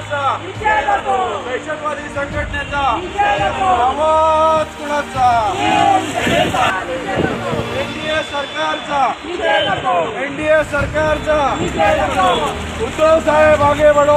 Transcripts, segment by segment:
कुणाचा दहशतवादी संघटनेचा आवाज कुणाचा एनडीए सरकारचा उद्धव साहेब आगे बढ़ो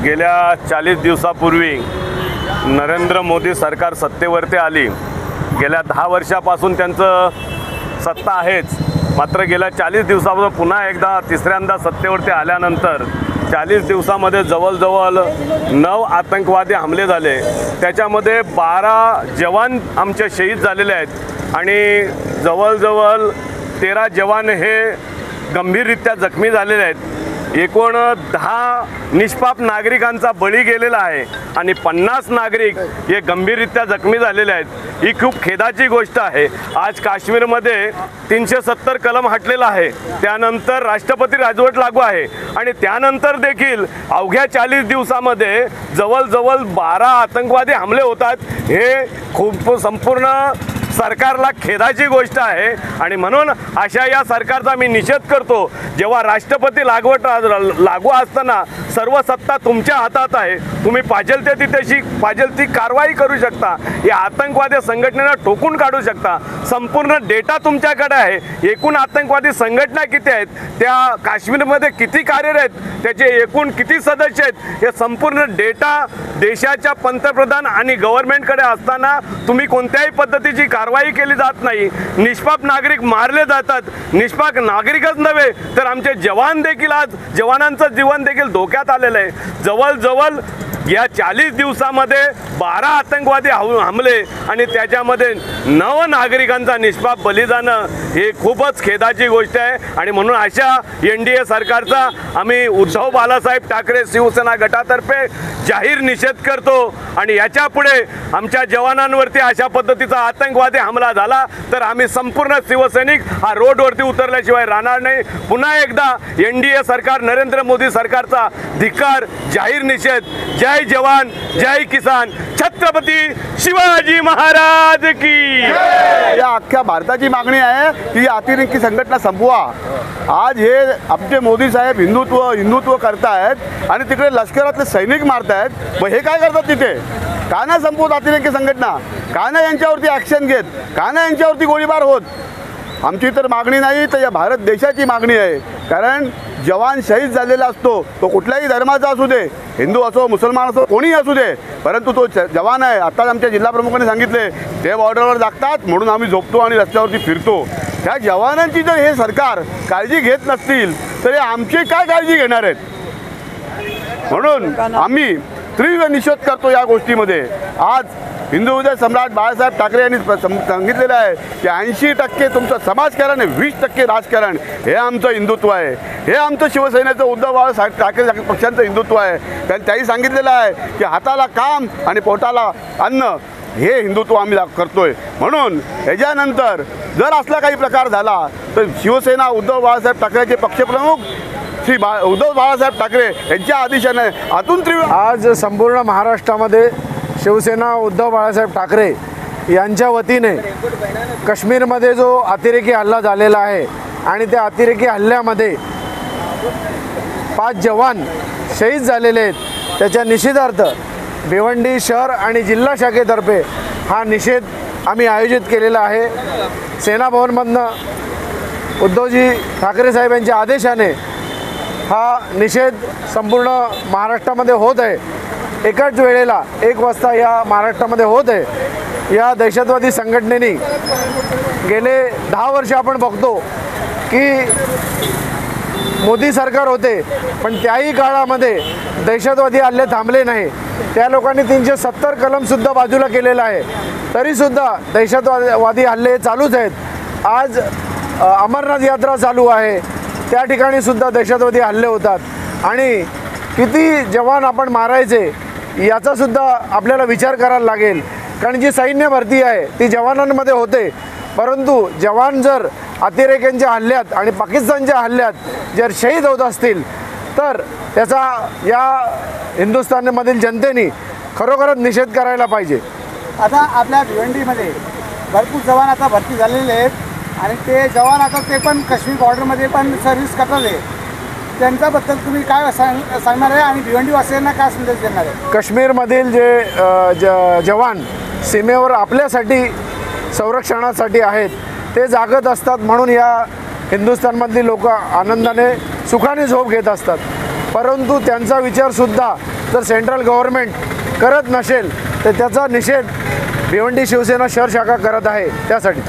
गेल्या 40 दिवसापूर्वी नरेंद्र मोदी सरकार सत्तेवरती आली। गेल्या 10 वर्षापासून त्यांचं सत्ता आहेच, मात्र गेल्या 40 दिवसापासून पुन्हा एकदा तिसऱ्यांदा सत्तेवरती आल्यानंतर 40 दिवसामध्ये जवळजवळ 9 आतंकवादी हमले झाले। त्याच्यामध्ये 12 जवान आमचे शहीद झालेले आहेत आणि जवळजवळ 13 जवान हे गंभीररित्या जखमी झालेले आहेत। एकूण 10 निष्पाप नागरिकांचा बळी गेलेला आहे आणि 50 नागरिक हे गंभीररित्या जखमी झालेले आहेत। ही खूप खेदाची गोष्ट आहे। आज काश्मीरमध्ये 370 कलम हटलेला आहे, त्यानंतर राष्ट्रपती राजवट लागू आहे आणि त्यानंतर देखील अवघ्या 40 दिवसामध्ये जवळजवळ 12 आतंकवादी हमले होतात। हे खूप संपूर्ण सरकारला खेदाची गोष्ट आहे आणि म्हणून अशा या सरकारचा मी निषेध करतो। जेव्हा राष्ट्रपती लागू असताना सर्व सत्ता तुमच्या हातात आहे, तुम्ही पाहिजे ते तिथे पाहिजे ती कारवाई करू शकता, या आतंकवादी संघटनेला ठोकून काढू शकता। संपूर्ण डेटा तुमच्याकडे आहे। एकूण आतंकवादी संघटना किती आहेत, त्या काश्मीरमध्ये किती कार्यरत, त्याचे एकूण किती सदस्य आहेत, हे संपूर्ण डेटा देशाच्या पंतप्रधान आणि गव्हर्नमेंटकडे असताना तुम्ही कोणत्याही पद्धतीची कारवाई केली जात नाही। निष्पाप नागरिक मारले जातात। निष्पाप नागरिकच नव्हे तर आमचे जवान देखील, आज जवानांचं जीवन देखील धोक्यात आलेलं आहे। जवळजवळ या 40 दिवसामध्ये 12 आतंकवादी हमले आणि त्याच्यामध्ये 9 नागरिकांचा निष्पाप बली जाणं हे खूपच खेदाची गोष्ट आहे आणि म्हणून अशा एनडीए सरकारचा आम्ही उद्धव बाळासाहेब ठाकरे शिवसेना गटातर्फे जाहीर निषेध करतो आणि याच्या पुढे आमच्या जवानांवरती अशा पद्धतीचा आतंकवादी हमला झाला तर आम्ही संपूर्ण शिवसैनिक हा रोडवरती उतरल्याशिवाय राहणार नाही। पुन्हा एकदा एनडीए सरकार, नरेंद्र मोदी सरकारचा धिक्कार, जाहीर निषेध। जय जवान, जय किसान, छत्रपती शिवाजी महाराज की। या अख्ख्या भारताची मागणी आहे की अतिरेकी संघटना संपवा। आज हे आमचे मोदी साहेब हिंदुत्व करतायत आणि तिकडे लष्करातले सैनिक मारतायत। मग हे काय करतात तिथे? का नाही संपवत अतिरेकी संघटना? का नाही यांच्यावरती ॲक्शन घेत? का नाही यांच्यावरती गोळीबार होत? आमची तर मागणी नाही, तर या भारत देशाची मागणी आहे। कारण जवान शहीद झालेला असतो, तो कुठल्याही धर्माचा असू दे, हिंदू असो, मुसलमान असो, कोणीही असू दे, परंतु तो जवान आहे। आत्ताच आमच्या जिल्हा प्रमुखांनी सांगितले ते बॉर्डरवर लागतात म्हणून आम्ही झोपतो आणि रस्त्यावरती फिरतो। त्या जवानांची जर हे सरकार काळजी घेत नसतील तर आमची काय काळजी घेणार आहेत? म्हणून आम्ही तीव्र निषेध करतो या गोष्टीमध्ये। आज हिंदू हृदय सम्राट बाळासाहेब ठाकरे यांनी सांगितलेलं आहे की 80% तुमचं समाजकारण आहे, 20% राजकारण। हे आमचं हिंदुत्व आहे, हे आमचं शिवसेनेचं उद्धव बाळासाहेब ठाकरे पक्षांचं हिंदुत्व आहे। त्यांनी सांगितलेलं आहे की हाताला काम आणि पोटाला अन्न, हे हिंदुत्व आम्ही करतोय। म्हणून ह्याच्यानंतर जर असला काही प्रकार झाला तर शिवसेना, उद्धव बाळासाहेब ठाकरेचे पक्षप्रमुख श्री उद्धव बाळासाहेब ठाकरे यांच्या आदेशाने आतून तीव्र आज संपूर्ण महाराष्ट्रामध्ये शिवसेना उद्धव बाळासाहेब ठाकरे यांच्या वतीने काश्मीरमध्ये जो अतिरेकी हल्ला झालेला आहे आणि त्या अतिरेकी हल्ल्यामध्ये 5 जवान शहीद झालेले आहेत, त्याच्या निषेधार्थ भिवंडी शहर आणि जिल्हा शाखेतर्फे हा निषेध आम्ही आयोजित केलेला आहे। सेना भवनमधनं उद्धवजी ठाकरे साहेब यांच्या आदेशाने हा निषेध संपूर्ण महाराष्ट्रामध्ये होत आहे। एकाच वेळेला 1 वाजता या महाराष्ट्रामध्ये होत आहे। या दहशतवादी संघटनेने गेले 10 वर्ष आपण बघतो की मोदी सरकार होते, पण त्याही काळामध्ये दहशतवादी हल्ले थांबले नाही। त्या लोकांनी 370 कलमसुद्धा बाजूला केलेला आहे, तरीसुद्धा दहशतवादी हल्ले चालूच आहेत. आज अमरनाथ यात्रा चालू आहे, त्या ठिकाणी सुद्धा दहशतवादी हल्ले होतात आणि किती जवान आपण मारायचे याचासुद्धा आपल्याला विचार करायला लागेल. कारण जी सैन्य भरती आहे ती जवानांमध्ये होते, परंतु जवान जर अतिरेक्यांच्या हल्ल्यात आणि पाकिस्तानच्या हल्ल्यात जर शहीद होत असतील तर त्याचा या हिंदुस्थानमधील जनतेने खरोखरच निषेध करायला पाहिजे. आता आपल्या भिवंडीमध्ये भरपूर जवान आता भरती झालेले आहेत आणि ते जवान आता ते पण काश्मीर बॉर्डरमध्ये पण सर्व्हिस करतात आहे. त्यांच्याबद्दल तुम्ही काय सांगणार आहे आणि भिवंडीवासियांना काय संदेश देणार आहे? काश्मीरमधील जे जवान सीमेवर आपल्यासाठी संरक्षणासाठी आहेत ते जागत असतात, म्हणून या हिंदुस्थानमधली लोक आनंदाने सुखाने झोप घेत असतात. परंतु त्यांचा विचारसुद्धा जर सेंट्रल गव्हर्नमेंट करत नसेल तर त्याचा निषेध भिवंडी शिवसेना शहर शाखा करत आहे. त्यासाठी